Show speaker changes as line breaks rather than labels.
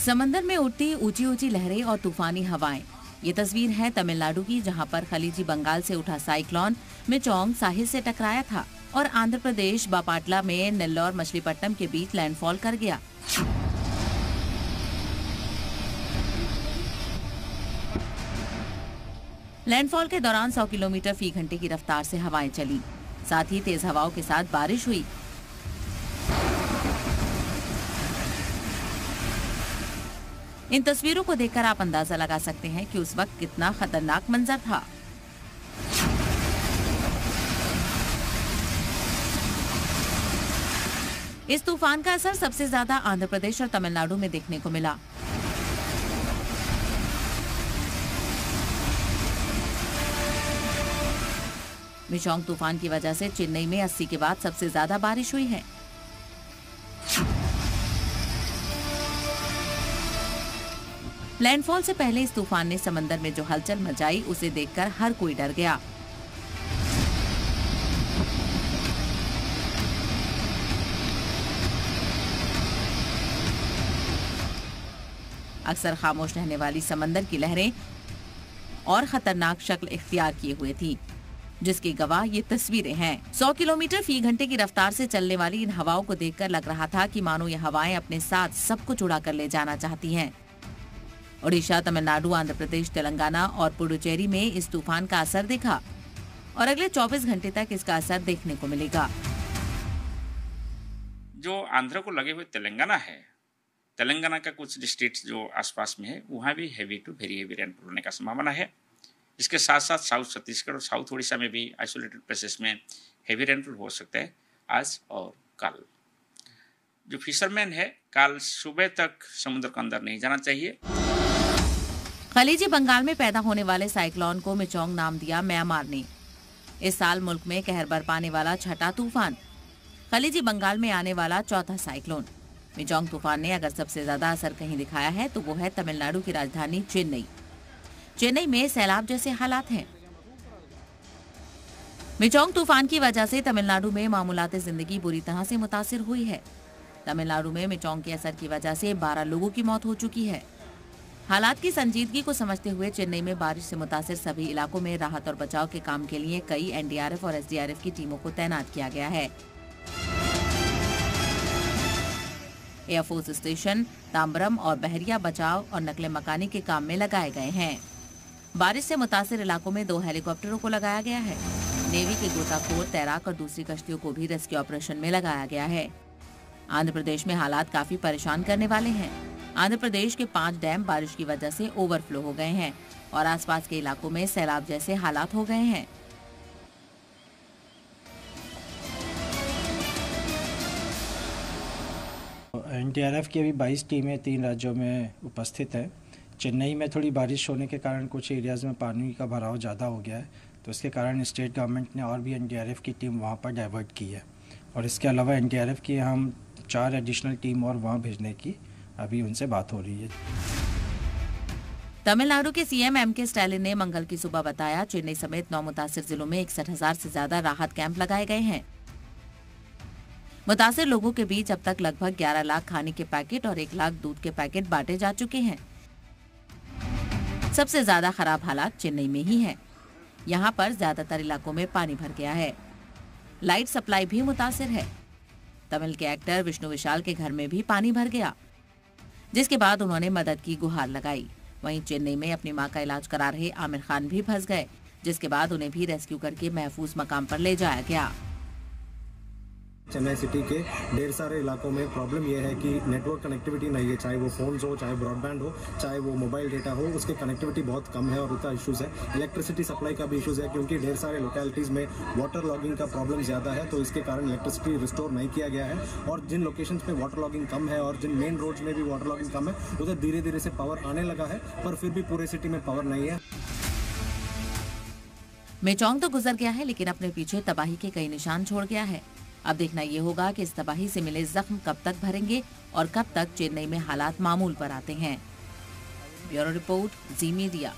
समंदर में उठती ऊंची ऊंची लहरें और तूफानी हवाएं। ये तस्वीर है तमिलनाडु की, जहां पर खलीजी बंगाल से उठा साइक्लोन मिचोंग साहिल से टकराया था और आंध्र प्रदेश बापाटला में नेल्लोर मछलीपट्टनम के बीच लैंडफॉल कर गया। लैंडफॉल के दौरान 100 किलोमीटर फी घंटे की रफ्तार से हवाएं चली, साथ ही तेज हवाओं के साथ बारिश हुई। इन तस्वीरों को देखकर आप अंदाजा लगा सकते हैं कि उस वक्त कितना खतरनाक मंजर था। इस तूफान का असर सबसे ज्यादा आंध्र प्रदेश और तमिलनाडु में देखने को मिला। मिचोंग तूफान की वजह से चेन्नई में 80 के बाद सबसे ज्यादा बारिश हुई है। लैंडफॉल से पहले इस तूफान ने समंदर में जो हलचल मचाई, उसे देखकर हर कोई डर गया। अक्सर खामोश रहने वाली समंदर की लहरें और खतरनाक शक्ल इख्तियार किए हुए थी, जिसकी गवाह ये तस्वीरें हैं। 100 किलोमीटर फी घंटे की रफ्तार से चलने वाली इन हवाओं को देखकर लग रहा था कि मानो ये हवाएं अपने साथ सब कुछ उड़ा कर ले जाना चाहती हैं। ओडिशा, तमिलनाडु, आंध्र प्रदेश, तेलंगाना और पुडुचेरी में इस तूफान का असर दिखा और अगले 24 घंटे तक इसका असर देखने को मिलेगा।
जो आंध्र को लगे हुए तेलंगाना है, तेलंगाना का कुछ डिस्ट्रिक्ट जो आसपास में है, वहाँ भी heavy to very heavy rainfall होने का संभावना है। इसके साथ साथ साउथ छत्तीसगढ़ और साउथ उड़ीसा में भी आइसोलेटेड प्लेसेस में हैवी रेनफॉल हो सकता है आज और कल। जो फिशरमैन है, कल सुबह तक समुद्र के अंदर नहीं जाना चाहिए।
खलीजी बंगाल में पैदा होने वाले साइक्लोन को मिचोंग नाम दिया म्यांमार ने। इस साल मुल्क में कहर बरपाने वाला छठा तूफान, खलीजी बंगाल में आने वाला चौथा साइक्लोन। मिचोंग तूफान ने अगर सबसे ज्यादा असर कहीं दिखाया है तो वो है तमिलनाडु की राजधानी चेन्नई। चेन्नई में सैलाब जैसे हालात हैं। मिचोंग तूफान की वजह से तमिलनाडु में मामूलाते जिंदगी बुरी तरह से मुतासिर हुई है। तमिलनाडु में मिचोंग के असर की वजह से 12 लोगों की मौत हो चुकी है। हालात की संजीदगी को समझते हुए चेन्नई में बारिश से मुतासिर सभी इलाकों में राहत और बचाव के काम के लिए कई एनडीआरएफ और एसडीआरएफ की टीमों को तैनात किया गया है। एयरफोर्स स्टेशन तांबरम और बहरिया बचाव और नकले मकानी के काम में लगाए गए हैं। बारिश से मुतासिर इलाकों में 2 हेलीकॉप्टरों को लगाया गया है। नेवी के गोताखोर, तैराक और दूसरी कश्तियों को भी रेस्क्यू ऑपरेशन में लगाया गया है। आंध्र प्रदेश में हालात काफी परेशान करने वाले हैं। आंध्र प्रदेश के 5 डैम बारिश की वजह से ओवरफ्लो हो गए हैं और आसपास के इलाकों में सैलाब जैसे हालात हो गए हैं।
एनडीआरएफ की अभी 22 टीमें 3 राज्यों में उपस्थित हैं। चेन्नई में थोड़ी बारिश होने के कारण कुछ एरियाज़ में पानी का भराव ज़्यादा हो गया है, तो इसके कारण स्टेट गवर्नमेंट ने और भी एनडीआरएफ की टीम वहाँ पर डाइवर्ट की है। और इसके अलावा एनडीआरएफ की हम 4 एडिशनल टीम और वहाँ भेजने की अभी उनसे बात हो रही है।
तमिलनाडु के सीएम एमके स्टालिन ने मंगल की सुबह बताया, चेन्नई समेत 9 मुतासिर जिलों में 61,000 से ज्यादा राहत कैंप लगाए गए हैं। मुतासिर लोगों के बीच अब तक लगभग 11 लाख खाने के पैकेट और 1 लाख दूध के पैकेट बांटे जा चुके हैं। सबसे ज्यादा खराब हालात चेन्नई में ही है। यहाँ पर ज्यादातर इलाकों में पानी भर गया है। लाइट सप्लाई भी मुतासिर है। तमिल के एक्टर विष्णु विशाल के घर में भी पानी भर गया, जिसके बाद उन्होंने मदद की गुहार लगाई। वहीं चेन्नई में अपनी मां का इलाज करा रहे आमिर खान भी फंस गए, जिसके बाद उन्हें भी रेस्क्यू करके महफूज मकाम पर ले जाया गया।
चेन्नई सिटी के ढेर सारे इलाकों में प्रॉब्लम यह है कि नेटवर्क कनेक्टिविटी नहीं है, चाहे वो फोन्स हो, चाहे ब्रॉडबैंड हो, चाहे वो मोबाइल डेटा हो, उसके कनेक्टिविटी बहुत कम है और उतना इश्यूज है। इलेक्ट्रिसिटी सप्लाई का भी इश्यूज है, क्योंकि ढेर सारे लोकेलिटीज़ में वाटर लॉगिंग का प्रॉब्लम ज़्यादा है, तो इसके कारण इलेक्ट्रिसिटी रिस्टोर नहीं किया गया है। और जिन लोकेशंस पे वाटर लॉगिंग कम है और जिन मेन रोड्स में भी वाटर लॉगिंग कम है, उधर धीरे धीरे से पावर आने लगा है, पर फिर भी पूरे सिटी में पावर नहीं है।
मिचोंग तो गुजर गया है, लेकिन अपने पीछे तबाही के कई निशान छोड़ गया है। अब देखना ये होगा कि इस तबाही से मिले जख्म कब तक भरेंगे और कब तक चेन्नई में हालात मामूल पर आते हैं। ब्यूरो रिपोर्ट, जी मीडिया।